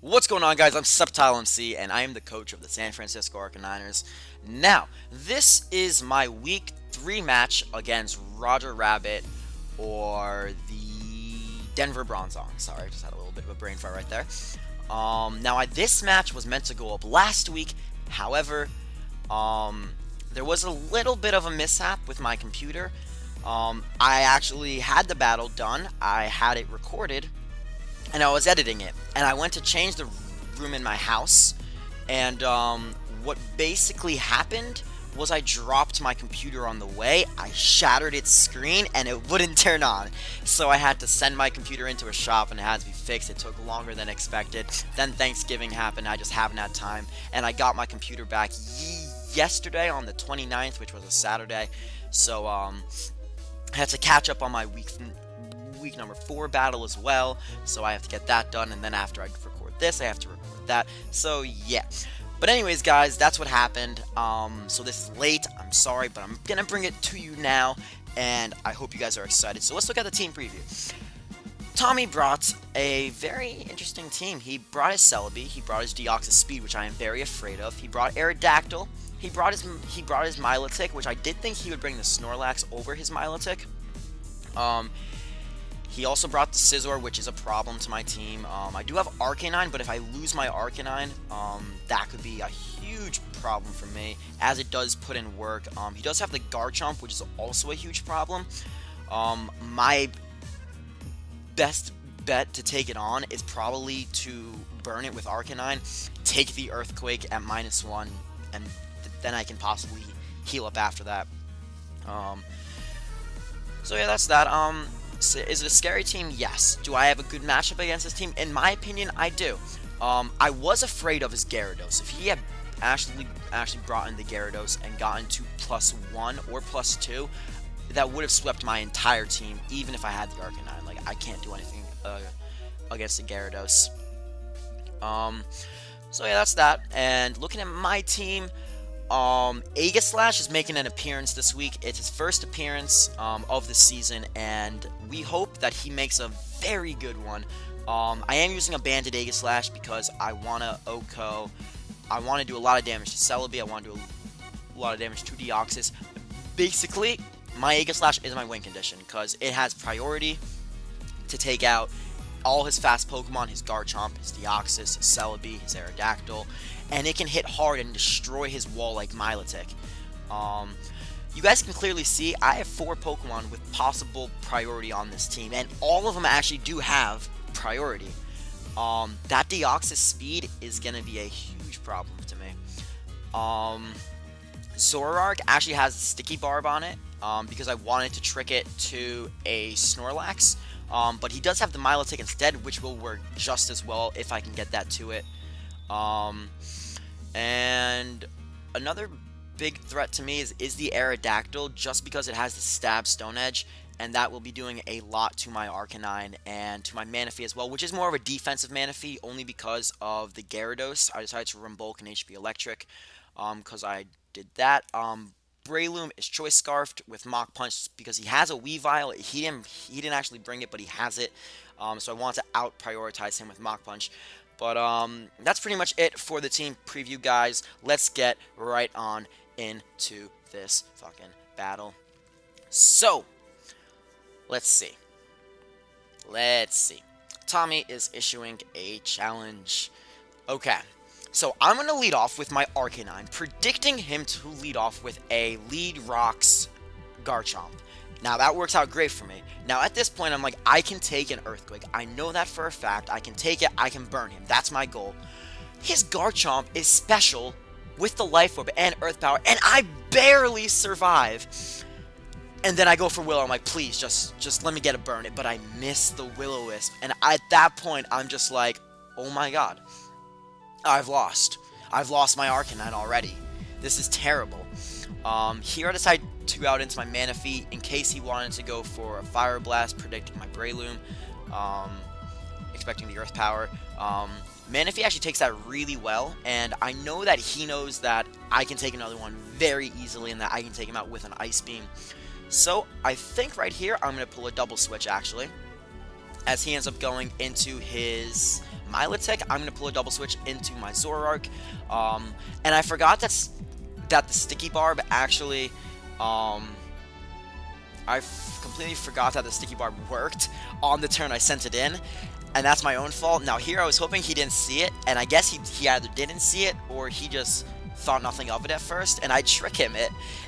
What's going on, guys? I'm Subtile MC, and I am the coach of the San Francisco Arcaniners. Now, this is my Week 3 match against Roger Rabbit or the Denver Bronzongs. Sorry, I just had a little bit of a brain fart right there. This match was meant to go up last week. However, there was a little bit of a mishap with my computer. I actually had the battle done. I had it recorded, and I was editing it, and I went to change the room in my house, and what basically happened was I dropped my computer on the way. I shattered its screen and it wouldn't turn on, so I had to send my computer into a shop and it had to be fixed. It took longer than expected. Then Thanksgiving happened. I just haven't had time, and I got my computer back yesterday on the 29th, which was a Saturday. So I had to catch up on my week number 4 battle as well, so I have to get that done, and then after I record this, I have to record that. So yeah. But anyways, guys, that's what happened. So this is late. I'm sorry, but I'm gonna bring it to you now, and I hope you guys are excited. So let's look at the team preview. Tommy brought a very interesting team. He brought his Celebi, he brought his Deoxys Speed, which I am very afraid of. He brought Aerodactyl. He brought his Milotic, which I did think he would bring the Snorlax over his Milotic. He also brought the Scizor, which is a problem to my team. I do have Arcanine, but if I lose my Arcanine, that could be a huge problem for me, as it does put in work. He does have the Garchomp, which is also a huge problem. My best bet to take it on is probably to burn it with Arcanine, take the Earthquake at -1, and then I can possibly heal up after that. So yeah, that's that. Is it a scary team? Yes. Do I have a good matchup against this team? In my opinion, I do. I was afraid of his Gyarados. If he had actually brought in the Gyarados and gotten to +1 or +2, that would have swept my entire team, even if I had the Arcanine. Like, I can't do anything against the Gyarados. So yeah, that's that. And looking at my team, Aegislash is making an appearance this week. It's his first appearance of the season, and we hope that he makes a very good one. I am using a banded Aegislash because I want to OHKO. I want to do a lot of damage to Celebi. I want to do a lot of damage to Deoxys. Basically, my Aegislash is my win condition because it has priority to take out all his fast Pokemon, his Garchomp, his Deoxys, his Celebi, his Aerodactyl, and it can hit hard and destroy his wall like Milotic. You guys can clearly see I have 4 Pokemon with possible priority on this team, and all of them actually do have priority. That Deoxys Speed is going to be a huge problem to me. Zoroark actually has a Sticky Barb on it, because I wanted to trick it to a Snorlax. But he does have the Milotic instead, which will work just as well if I can get that to it. And another big threat to me is the Aerodactyl, just because it has the Stab Stone Edge, and that will be doing a lot to my Arcanine and to my Manaphy as well, which is more of a defensive Manaphy, only because of the Gyarados. I decided to run Bulk and HP Electric, because I did that. Breloom is Choice Scarfed with Mach Punch because he has a Weavile. He didn't actually bring it, but he has it. So I want to out prioritize him with Mach Punch. But that's pretty much it for the team preview, guys. Let's get right on into this fucking battle. So let's see. Tommy is issuing a challenge. Okay. So I'm going to lead off with my Arcanine, predicting him to lead off with a Lead Rocks Garchomp. Now, that works out great for me. Now, at this point, I'm like, I can take an Earthquake. I know that for a fact. I can take it. I can burn him. That's my goal. His Garchomp is special with the Life Orb and Earth Power, and I barely survive. And then I go for Willow. I'm like, please, just let me get a burn it. But I miss the Will-O-Wisp. And at that point, I'm just like, oh my god. I've lost my Arcanine already. This is terrible. Here I decided to out into my Manaphy in case he wanted to go for a Fire Blast, predicting my Breloom, expecting the Earth Power. Manaphy actually takes that really well, and I know that he knows that I can take another one very easily and that I can take him out with an Ice Beam. So I think right here I'm going to pull a double switch, actually, as he ends up going into his Milotic, I'm going to pull a double switch into my Zoroark. And I forgot that the Sticky Barb actually... I completely forgot that the Sticky Barb worked on the turn I sent it in, and that's my own fault. Now here I was hoping he didn't see it, and I guess he either didn't see it or he just thought nothing of it at first, and I trick him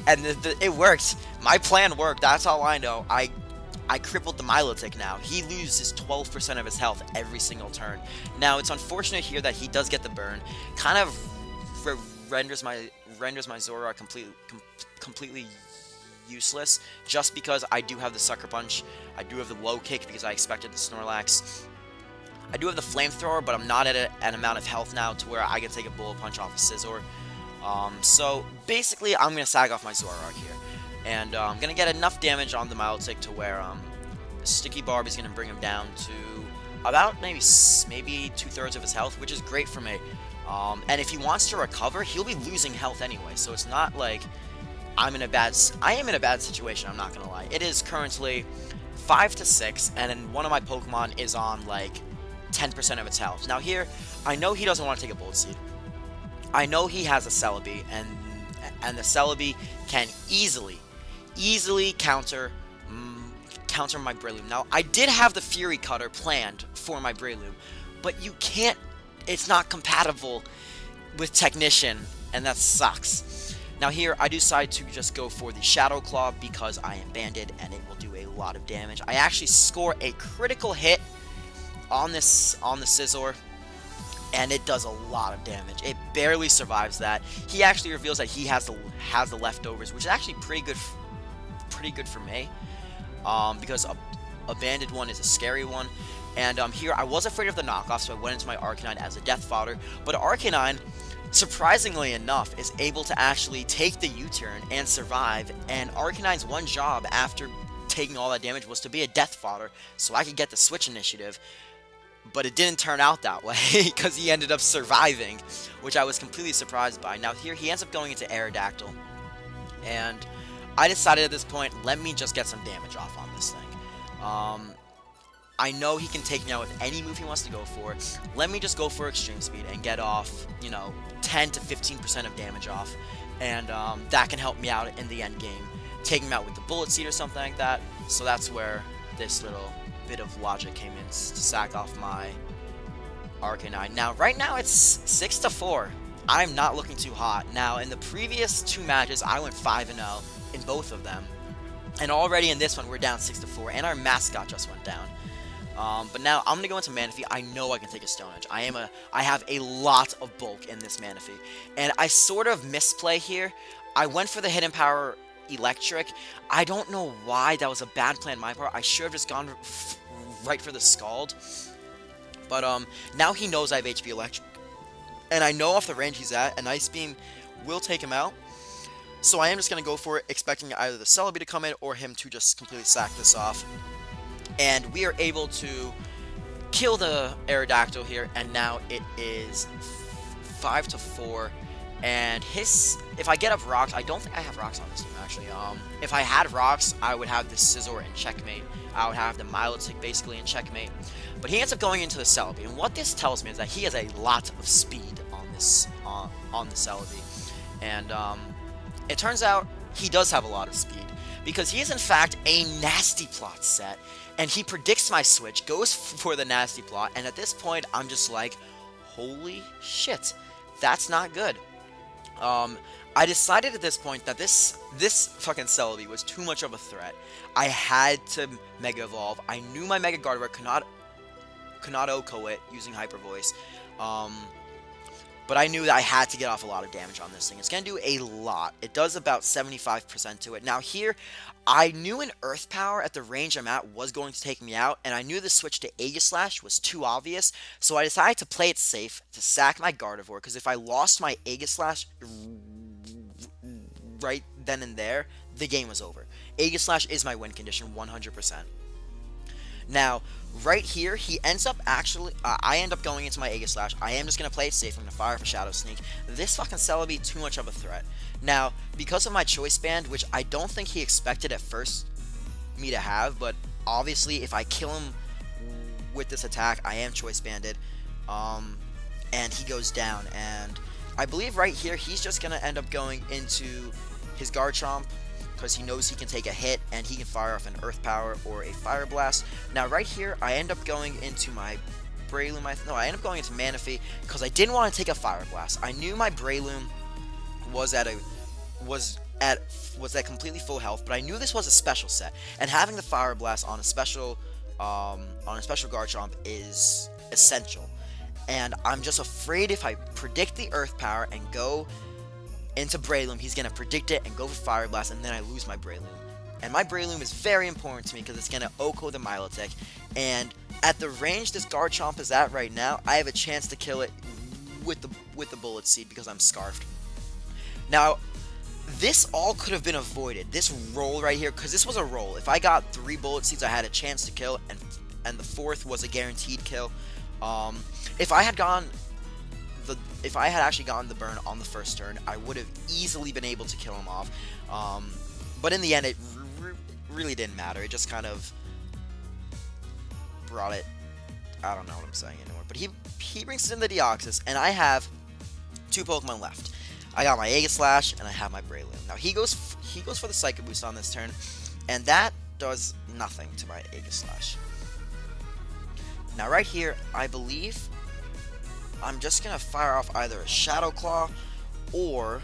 and it worked. My plan worked, that's all I know. I crippled the Milotic now. He loses 12% of his health every single turn. Now it's unfortunate here that he does get the burn, kind of renders my Zoroark completely useless, just because I do have the Sucker Punch, I do have the Low Kick because I expected the Snorlax, I do have the Flamethrower, but I'm not at an amount of health now to where I can take a Bullet Punch off of Scizor. So basically I'm going to sag off my Zoroark here, and I'm going to get enough damage on the Milotic to where the Sticky Barb is going to bring him down to about maybe 2/3 of his health, which is great for me. And if he wants to recover, he'll be losing health anyway, so it's not like I am in a bad situation, I'm not gonna lie. It is currently 5-6, and then one of my Pokemon is on like 10% of its health. Now here, I know he doesn't want to take a Bullet Seed. I know he has a Celebi, and the Celebi can easily counter my Breloom. Now I did have the Fury Cutter planned for my Breloom, but you can't. It's not compatible with Technician, and that sucks. Now here, I decide to just go for the Shadow Claw because I am banded and it will do a lot of damage. I actually score a critical hit on the Scizor, and it does a lot of damage. It barely survives that. He actually reveals that he has the leftovers, which is actually pretty good for me, because a banded one is a scary one. And here, I was afraid of the knockoff, so I went into my Arcanine as a death fodder. But Arcanine, surprisingly enough, is able to actually take the U-turn and survive. And Arcanine's one job after taking all that damage was to be a death fodder, so I could get the switch initiative. But it didn't turn out that way, because he ended up surviving, which I was completely surprised by. Now here, he ends up going into Aerodactyl. And I decided at this point, let me just get some damage off on this thing. I know he can take me out with any move he wants to go for. Let me just go for Extreme Speed and get off, 10 to 15% of damage off. And that can help me out in the end game. Take him out with the Bullet Seed or something like that. So that's where this little bit of logic came in to sack off my Arcanine. Now, right now it's 6-4. I'm not looking too hot. Now, in the previous two matches, I went 5-0 in both of them. And already in this one, we're down 6-4, and our mascot just went down. But now I'm gonna go into Manaphy. I know I can take a Stone Edge. I have a lot of bulk in this Manaphy, and I sort of misplay here. I went for the Hidden Power Electric. I don't know why that was a bad plan on my part. I should have just gone right for the Scald. But now he knows I have HP Electric, and I know off the range he's at, an Ice Beam will take him out. So I am just gonna go for it, expecting either the Celebi to come in or him to just completely sack this off. And we are able to kill the Aerodactyl here, and now it is 5-4. And if I get up Rocks, I don't think I have Rocks on this team, actually. If I had Rocks, I would have the Scizor in checkmate. I would have the Milotic basically in checkmate. But he ends up going into the Celebi, and what this tells me is that he has a lot of speed on the Celebi. And it turns out he does have a lot of speed, because he is in fact a Nasty Plot set. And he predicts my switch, goes for the Nasty Plot, and at this point, I'm just like, holy shit, that's not good. I decided at this point that this fucking Celebi was too much of a threat. I had to Mega Evolve. I knew my Mega Gardevoir could not OHKO it using Hyper Voice. But I knew that I had to get off a lot of damage on this thing. It's going to do a lot. It does about 75% to it. Now here, I knew an Earth Power at the range I'm at was going to take me out, and I knew the switch to Aegislash was too obvious, so I decided to play it safe, to sack my Gardevoir, because if I lost my Aegislash right then and there, the game was over. Aegislash is my win condition, 100%. Now, right here, he ends up actually, I end up going into my Aegislash. I am just going to play it safe. I'm going to fire for Shadow Sneak. This fucking Celebi, too much of a threat. Now, because of my Choice Band, which I don't think he expected at first me to have, but obviously if I kill him with this attack, I am Choice Banded. and he goes down. And I believe right here he's just gonna end up going into his Garchomp because he knows he can take a hit and he can fire off an Earth Power or a Fire Blast. Now right here I end up going into my Breloom. I end up going into Manaphy because I didn't want to take a Fire Blast. I knew my Breloom was at completely full health, but I knew this was a special set, and having the Fire Blast on a special Garchomp is essential. And I'm just afraid if I predict the Earth Power and go into Breloom, he's gonna predict it and go for Fire Blast, and then I lose my Breloom. And my Breloom is very important to me because it's gonna OHKO the Milotic, and at the range this Garchomp is at right now, I have a chance to kill it with the Bullet Seed because I'm Scarfed. Now, this all could have been avoided. This roll right here, because this was a roll. If I got 3 Bullet Seeds, I had a chance to kill, and the 4th was a guaranteed kill. If I had actually gotten the burn on the first turn, I would have easily been able to kill him off. But in the end, it really didn't matter. It just kind of brought it. I don't know what I'm saying anymore. But he brings in the Deoxys, and I have 2 Pokemon left. I got my Aegislash, and I have my Breloom. Now he goes for the Psychic Boost on this turn, and that does nothing to my Aegislash. Now right here, I believe I'm just gonna fire off either a Shadow Claw, or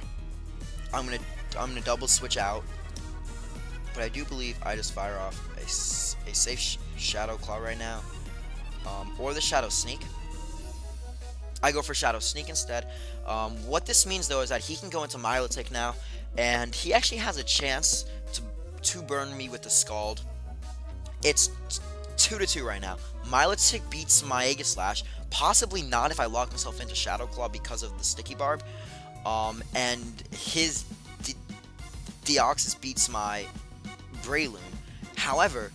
I'm gonna double switch out. But I do believe I just fire off a safe Shadow Claw right now, or the Shadow Sneak. I go for Shadow Sneak instead. What this means though is that he can go into Milotic now, and he actually has a chance to burn me with the Scald. It's 2-2 right now. Milotic beats my Aegislash, possibly not if I lock myself into Shadow Claw because of the Sticky Barb. And his Deoxys beats my Breloom. However,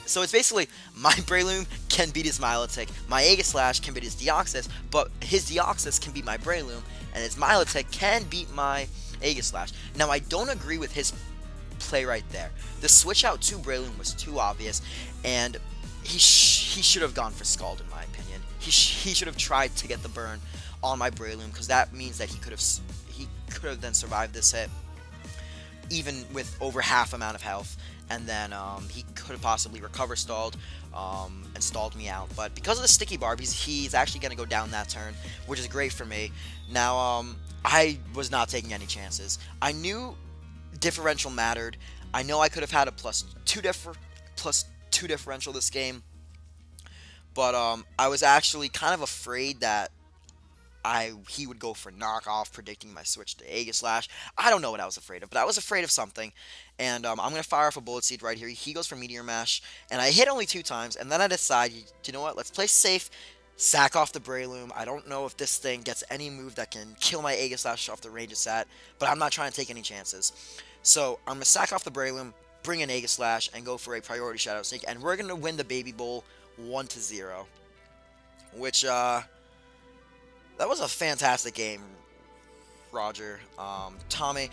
so it's basically my Breloom can beat his Milotic, my Aegislash can beat his Deoxys, but his Deoxys can beat my Breloom, and his Milotic can beat my Aegislash. Now I don't agree with his play right there. The switch out to Breloom was too obvious, and he should have gone for Scald in my opinion. He should have tried to get the burn on my Breloom, because that means that he could have then survived this hit, even with over half amount of health. And then he could have possibly recover stalled and stalled me out. But because of the Sticky Barb, he's actually going to go down that turn, which is great for me. Now, I was not taking any chances. I knew differential mattered. I know I could have had a +2 differential this game. But I was actually kind of afraid that he would go for knockoff, predicting my switch to Aegislash. I don't know what I was afraid of, but I was afraid of something. And I'm going to fire off a Bullet Seed right here. He goes for Meteor Mash, and I hit only 2 times, and then I decide, you know what, let's play safe, sack off the Breloom. I don't know if this thing gets any move that can kill my Aegislash off the range it's at, but I'm not trying to take any chances. So I'm going to sack off the Breloom, bring in Aegislash, and go for a priority Shadow Sneak, and we're going to win the Baby Bowl 1-0, which, that was a fantastic game, Roger. Tommy,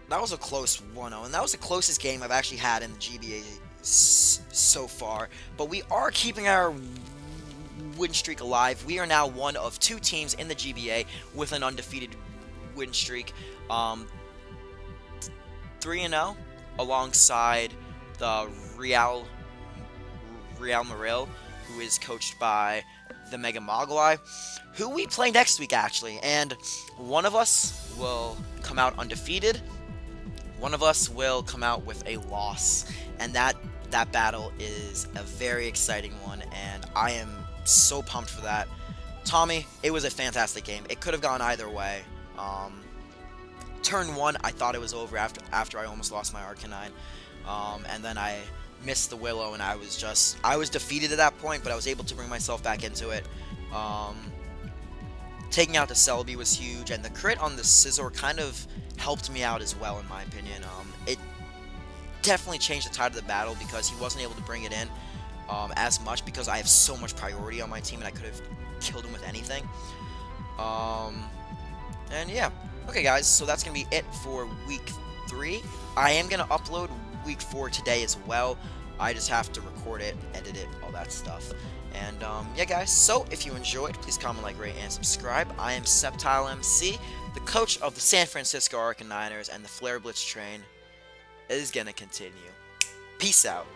that was a close 1-0, and that was the closest game I've actually had in the GBA so far. But we are keeping our win streak alive. We are now one of 2 teams in the GBA with an undefeated win streak. 3-0 alongside the Real Morel, who is coached by the Mega Mogwai, who we play next week actually, and one of us will come out undefeated, one of us will come out with a loss, and that battle is a very exciting one, and I am so pumped for that. Tommy, it was a fantastic game. It could have gone either way. Turn 1, I thought it was over after I almost lost my Arcanine, and then I missed the Willow, and I was defeated at that point, but I was able to bring myself back into it. Taking out the Celebi was huge, and the crit on the Scizor kind of helped me out as well, in my opinion. It definitely changed the tide of the battle because he wasn't able to bring it in as much because I have so much priority on my team, and I could have killed him with anything. And yeah, okay guys, so that's gonna be it for week 3. I am gonna upload week 4 today as well. I just have to record it, edit it, all that stuff. And yeah, guys, so if you enjoyed, please comment, like, rate, and subscribe. I am Septile MC, the coach of the San Francisco Arcaniners, and the Flare Blitz train is going to continue. Peace out.